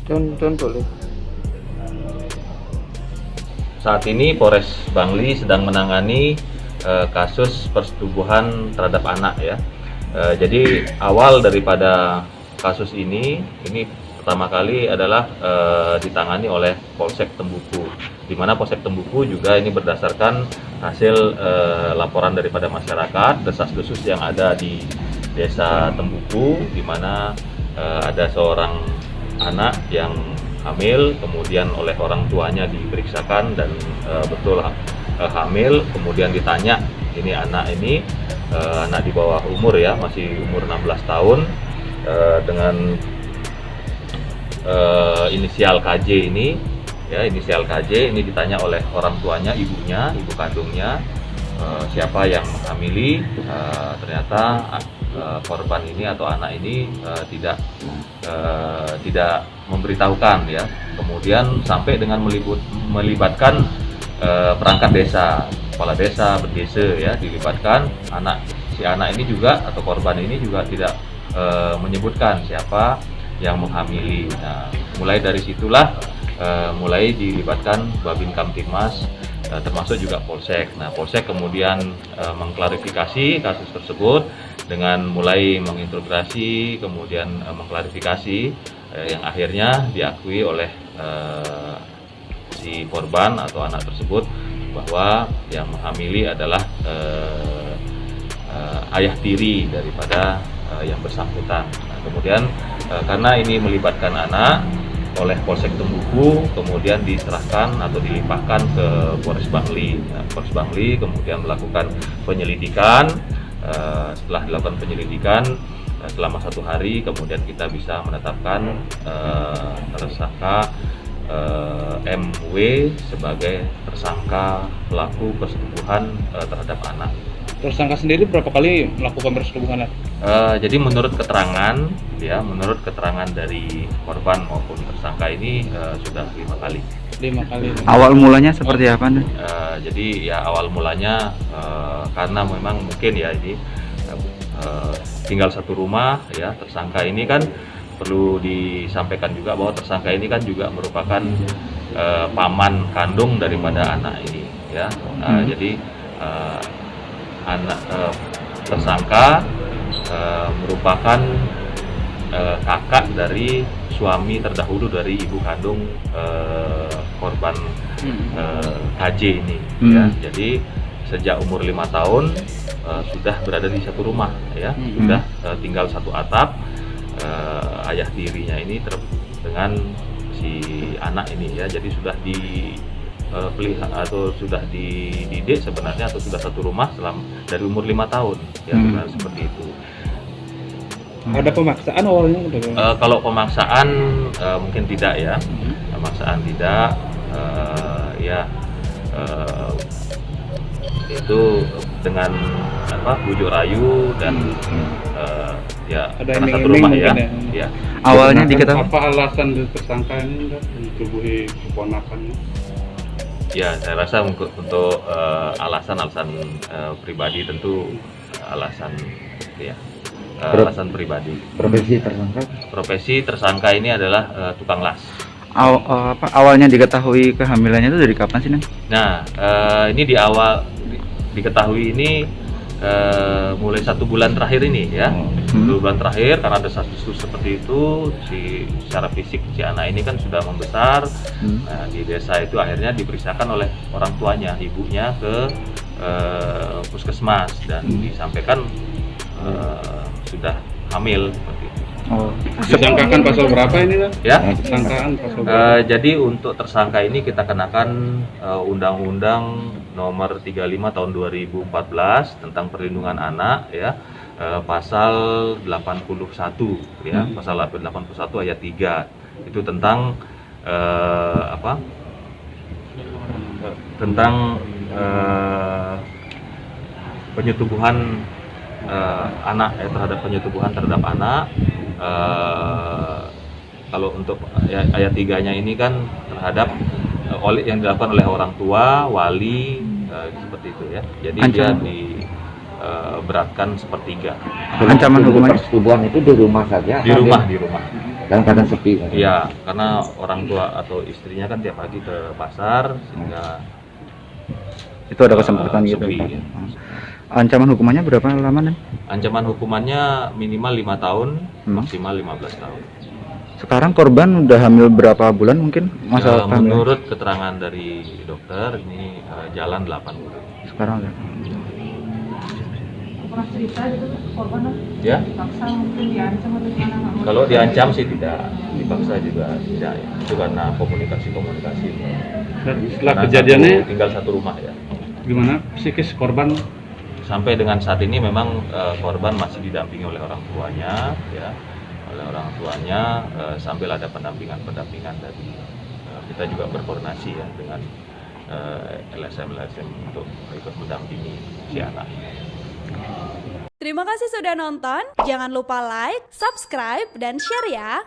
Don boleh. Saat ini Polres Bangli sedang menangani kasus persetubuhan terhadap anak ya. Jadi awal daripada kasus ini pertama kali adalah ditangani oleh Polsek Tembuku, di mana Polsek Tembuku juga ini berdasarkan hasil laporan daripada masyarakat desas-desus yang ada di Desa Tembuku, di mana ada seorang anak yang hamil, kemudian oleh orang tuanya diperiksakan dan betul hamil, kemudian ditanya ini anak di bawah umur ya, masih umur 16 tahun dengan inisial KJ ini ya, inisial KJ ini ditanya oleh orang tuanya, ibunya, ibu kandungnya, siapa yang menghamili. Ternyata korban ini atau anak ini tidak memberitahukan ya. Kemudian sampai dengan melibatkan perangkat desa, kepala desa, berdesa ya, dilibatkan. Si anak ini juga atau korban ini juga tidak menyebutkan siapa yang menghamili. Nah, mulai dari situlah mulai dilibatkan Babin Kamtibmas, termasuk juga Polsek. Nah, Polsek kemudian mengklarifikasi kasus tersebut dengan mulai mengintegrasi, kemudian mengklarifikasi yang akhirnya diakui oleh si korban atau anak tersebut bahwa yang menghamili adalah ayah tiri daripada yang bersangkutan. Nah, kemudian karena ini melibatkan anak, oleh Polsek Tembuku kemudian diserahkan atau dilimpahkan ke Polres Bangli. Nah, Polres Bangli kemudian melakukan penyelidikan. Setelah dilakukan penyelidikan selama 1 hari, kemudian kita bisa menetapkan tersangka MW sebagai tersangka pelaku persetubuhan terhadap anak. Tersangka sendiri berapa kali melakukan persetubuhan? Jadi menurut keterangan dari korban maupun tersangka ini sudah 5 kali. 5 kali. Awal mulanya seperti apa nih? Jadi ya awal mulanya karena memang mungkin ya ini tinggal satu rumah ya. Tersangka ini kan perlu disampaikan juga bahwa tersangka ini kan juga merupakan paman kandung daripada anak ini ya. Jadi tersangka merupakan kakak dari suami terdahulu dari ibu kandung korban KJ ini ya. Jadi sejak umur 5 tahun sudah berada di satu rumah ya, sudah tinggal satu atap. Ayah tirinya ini dengan si anak ini ya, jadi sudah dipelihara atau sudah dididik sebenarnya, atau sudah satu rumah dari umur 5 tahun ya, sebenarnya seperti itu. Ada pemaksaan awalnya? Kalau pemaksaan mungkin tidak ya, pemaksaan tidak itu dengan bujuk rayu dan ya karena satu rumah ya. Ya. Awalnya diketahui apa alasan tersangka ini ditubuhi keponakannya? Ya, saya rasa untuk alasan pribadi, tentu alasan ya. Alasan pribadi. Profesi tersangka ini adalah tukang las. Awalnya diketahui kehamilannya itu dari kapan sih, Neng? Nah, ini diketahui ini mulai 1 bulan terakhir ini ya. 2 bulan terakhir karena desas-desus seperti itu, secara fisik si anak ini kan sudah membesar. Nah, di desa itu akhirnya diperiksakan oleh orang tuanya, ibunya ke puskesmas dan disampaikan sudah hamil seperti itu. Disangkakan pasal berapa ini lah? Ya. Disangkaan pasal berapa? Jadi untuk tersangka ini kita kenakan Undang-Undang Nomor 35 Tahun 2014 tentang Perlindungan Anak ya, pasal 81 ya, pasal 81 ayat 3 itu tentang tentang penyetubuhan anak terhadap penyetubuhan terhadap anak. Kalau untuk ayat 3-nya ini kan terhadap yang dilakukan oleh orang tua, wali, seperti itu ya. Jadi dia diberatkan sepertiga. Ancaman hukuman persetubuhan itu di rumah saja? Di rumah. kadang-kadang sepi kan. Iya, karena orang tua atau istrinya kan tiap pagi ke pasar sehingga Itu ada kesempatan gitu. sepi, Pak. ya. Ancaman hukumannya berapa lama nih? Ancaman hukumannya minimal 5 tahun, Hmm. maksimal 15 tahun. Sekarang korban udah hamil berapa bulan mungkin? Masa kehamilan? Menurut keterangan dari dokter ini jalan 8 bulan. Sekarang ya. Pernah cerita gitu korban Ya, dipaksa mungkin diancam atau gimana nggak mau? kalau diancam sih tidak, dipaksa juga tidak ya. Itu karena komunikasi. Dan setelah Karena kejadiannya tinggal satu rumah ya. gimana psikis korban? Sampai dengan saat ini memang korban masih didampingi oleh orang tuanya ya, sambil ada pendampingan dari kita juga berkoordinasi ya dengan LSM untuk ikut mendampingi si anak. Terima kasih sudah nonton. Jangan lupa like, subscribe, dan share ya.